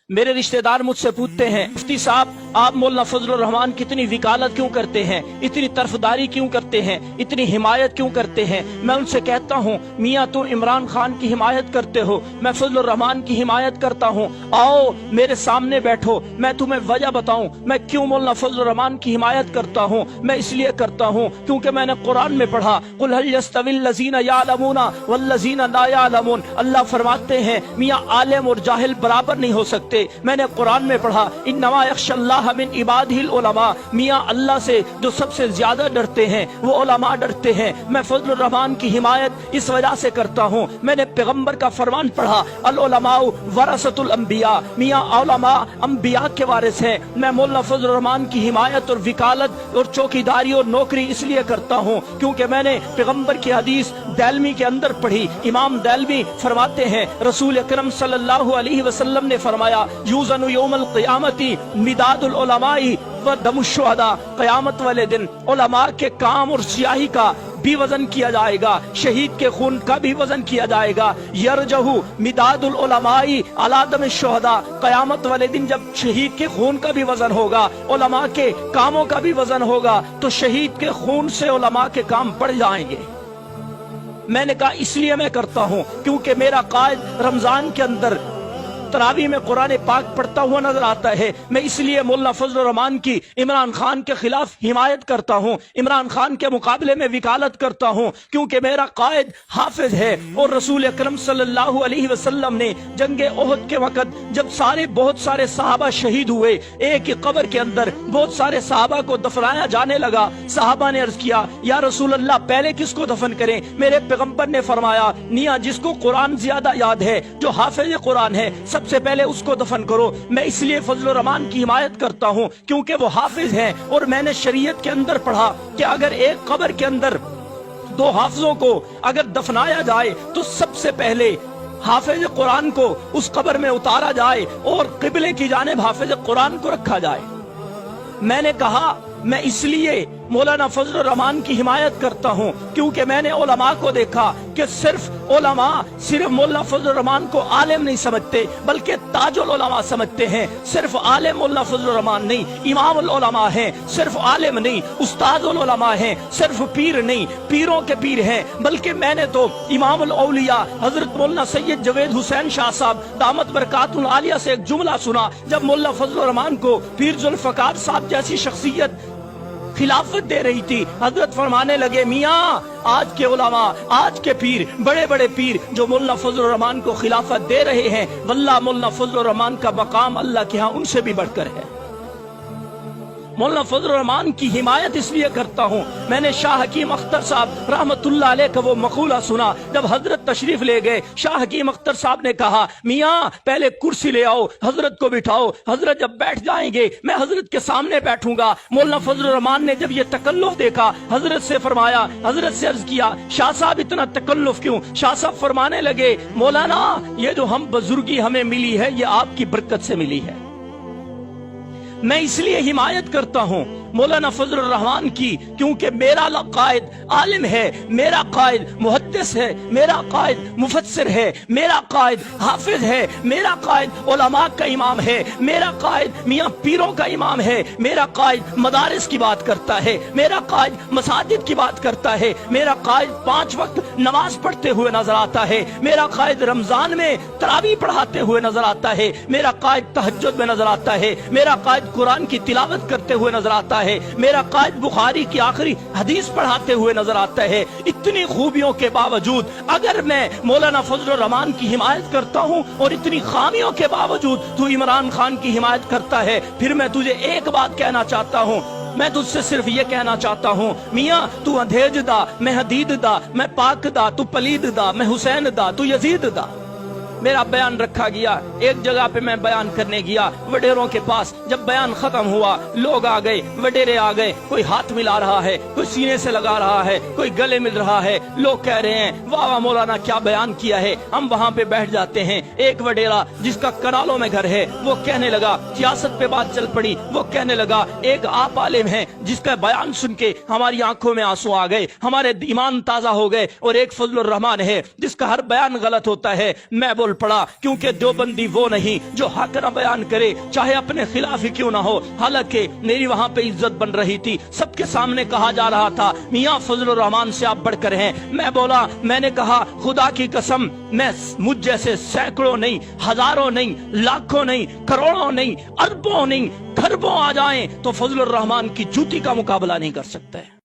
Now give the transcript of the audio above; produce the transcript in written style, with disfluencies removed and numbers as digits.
मेरे रिश्तेदार मुझसे पूछते हैं, मुफ्ती साहब आप मौलाना फजलुर रहमान कितनी वकालत क्यों करते हैं, इतनी तरफदारी क्यों करते हैं, इतनी हिमायत क्यों करते हैं। मैं उनसे कहता हूँ, मियाँ तुम इमरान खान की हिमायत करते हो, मैं फजलुर रहमान की हिमायत करता हूँ। आओ मेरे सामने बैठो, मैं तुम्हें वजह बताऊं मैं क्यों मौलाना फजलुर रहमान की हिमायत करता हूँ। मैं इसलिए करता हूँ क्योंकि मैंने कुरान में पढ़ा, कुल हल यस्तविल लज़ीना यालमूना वल लज़ीना ला यालमून। अल्लाह फरमाते हैं मियाँ आलिम और जाहिल बराबर नहीं हो सकते। मैंने कुरान में पढ़ा, इन्नमा यख्शल्लाह मिन इबादिहिल उलमा, मियाँ अल्लाह से जो सबसे ज्यादा डरते हैं वो उलमा डरते हैं। मैं फजलुर रहमान की हिमायत इस वजह से करता हूँ, मैंने पैगंबर का फरमान पढ़ा, अल उलमाउ वरसतुल अंबिया, मियाँ उलमा अंबिया के वारिस हैं। मैं मौलाना फजलुर रहमान की हिमायत और वकालत और चौकीदारी और नौकरी इसलिए करता हूँ क्योंकि मैंने पैगंबर की हदीस दैलमी के अंदर पढ़ी। इमाम दैलमी फरमाते हैं, रसूल अकरम सल्लल्लाहु अलैहि वसल्लम ने फरमाया, यूज़नु यौमल क़ियामती मिदादुल उलमाई व दमुश शुहदा, क़यामत वाले दिन उलमा के काम और स्याही का भी वजन किया जाएगा, शहीद के खून का भी वजन किया जाएगा। यरजहु मिदादुल उलमाई अला दम शुहदा, क़यामत वाले दिन जब शहीद के खून का भी वजन होगा, उलमा के कामों का भी वजन होगा, तो शहीद के खून से उलमा के काम बढ़ जाएंगे। मैंने कहा इसलिए मैं करता हूँ क्योंकि मेरा कायद रमजान के अंदर तरावी में कुरान पाक पढ़ता हुआ नजर आता है। मैं इसलिए मौलाना फजलुर रहमान की इमरान खान के खिलाफ हिमायत करता हूँ, इमरान खान के मुकाबले में वकालत करता हूँ क्योंकि मेरा कायद हाफिज है। और रसूल अकरम सल्लल्लाहु अलैहि वसल्लम ने जंगे ओहद के वक़्त जब बहुत सारे सहाबा शहीद हुए, एक ही कब्र के अंदर बहुत सारे सहाबा को दफनाया जाने लगा। सहाबा ने अर्ज किया, या रसूल अल्लाह पहले किसको दफन करें। मेरे पैगंबर ने फरमाया, निया जिसको कुरान ज्यादा याद है, जो हाफिज कुरान है, सबसे पहले उसको दफन करो। मैं इसलिए फजलुर रहमान की हिमायत करता हूँ क्योंकि वो हाफिज हैं। और मैंने शरीयत के अंदर पढ़ा कि अगर एक कब्र के अंदर दो हाफिजों को अगर दफनाया जाए तो सबसे पहले हाफिज कुरान को उस कब्र में उतारा जाए और किबले की जानिब हाफिज कुरान को रखा जाए। मैंने कहा मैं इसलिए मौलाना फजलुर रहमान की हिमायत करता हूँ क्योंकि मैंने उलमा को देखा कि सिर्फ उलमा सिर्फ मौलाना फजलुर रहमान को आलिम नहीं समझते बल्कि ताजुल उलमा समझते हैं। सिर्फ आलिम मौलाना फजलुर रहमान नहीं, इमामुल उलमा हैं। सिर्फ आलिम नहीं, उस्तादुल उलमा हैं। सिर्फ पीर नहीं, पीरों के पीर हैं। बल्कि मैंने तो इमामुल औलिया हजरत मौलाना सैयद जवेद हुसैन शाह साहब दामत बरकातुल आलिया से एक जुमला सुना, जब मौलाना फजलुर रहमान को पीर जुल्फ़िकार साहब जैसी शख्सियत खिलाफत दे रही थी, हजरत फरमाने लगे, मियाँ आज के उलमा, आज के पीर, बड़े बड़े पीर जो मौलाना फजलुर रहमान को खिलाफत दे रहे हैं, वल्लाह मौलाना फजलुर रहमान का मकाम अल्लाह के यहाँ उनसे भी बढ़कर है। मौलाना फजलुर रहमान की हिमायत इसलिए करता हूँ, मैंने शाह हकीम अख्तर साहब रहमतुल्लाह अलैह का वो मकूला सुना, जब हजरत तशरीफ ले गए, शाह हकीम अख्तर साहब ने कहा, मियाँ पहले कुर्सी ले आओ, हजरत को बिठाओ, हजरत जब बैठ जाएंगे मैं हजरत के सामने बैठूंगा। मौलाना फजलुर रहमान ने जब ये तकल्लुफ देखा, हजरत से फरमाया, हजरत से अर्ज किया, शाह साहब इतना तकल्लुफ क्यों। शाह साहब फरमाने लगे, मौलाना ये जो हम बुजुर्गी हमें मिली है ये आपकी बरकत से मिली है। मैं इसलिए हिमायत करता हूँ मौलाना फजलुर रहमान की क्योंकि मेरा कायद आलिम है, मेरा कायद मुहद्दिस है, मेरा कायद मुफस्सिर है, मेरा कायद हाफिज है, मेरा कायद उलमा का इमाम है, मेरा कायद मियाँ पीरों का इमाम है, मेरा कायद मदारिस की बात करता है, मेरा कायद मसाजिद की बात करता है, मेरा कायद 5 वक्त नमाज पढ़ते हुए नजर आता है, मेरा कायद रमजान में तरावी पढ़ाते हुए नजर आता है, मेरा कायद तहज्जुद में नजर आता है, मेरा कायद कुरान की तिलावत करते हुए नजर आता है, मेरा कायद बुखारी की आखिरी हदीस पढ़ाते हुए नजर आता है। इतनी खूबियों के बावजूद अगर मैं मौलाना फजलुर रहमान की हिमायत करता हूँ और इतनी खामियों के बावजूद तू इमरान खान की हिमायत करता है, फिर मैं तुझे एक बात कहना चाहता हूँ, मैं तुझसे सिर्फ ये कहना चाहता हूँ, मियाँ तू अंधेज दा, मैं हदीद दा, मैं पाक दा, तू पलीद दा, मैं हुसैन दा, तू यजीद दा। मेरा बयान रखा गया, एक जगह पे मैं बयान करने गया वडेरों के पास, जब बयान खत्म हुआ लोग आ गए, वडेरे आ गए, कोई हाथ मिला रहा है, कोई सीने से लगा रहा है, कोई गले मिल रहा है, लोग कह रहे हैं वाह वाह मौलाना क्या बयान किया है। हम वहाँ पे बैठ जाते हैं। एक वडेरा जिसका करालों में घर है वो कहने लगा, सियासत पे बात चल पड़ी, वो कहने लगा एक आप आलिम है जिसका बयान सुन के हमारी आंखों में आंसू आ गए, हमारे ईमान ताजा हो गए, और एक फजलुर रहमान है जिसका हर बयान गलत होता है। मैं بول پڑا، کیونکہ دیوبندی وہ نہیں جو حق نہ بیان کرے چاہے اپنے خلاف ہی کیوں نہ ہو۔ حالانکہ میری وہاں پہ عزت بن رہی تھی، سب کے سامنے کہا جا رہا تھا میاں فضل الرحمان سے آپ بڑھ کر ہیں۔ میں بولا، میں نے کہا خدا کی قسم میں مجھ جیسے سینکڑوں نہیں، ہزاروں نہیں، لاکھوں نہیں، کروڑوں نہیں، اربوں نہیں، کھربوں آ جائیں تو فضل الرحمان کی جوتی کا مقابلہ نہیں کر سکتے۔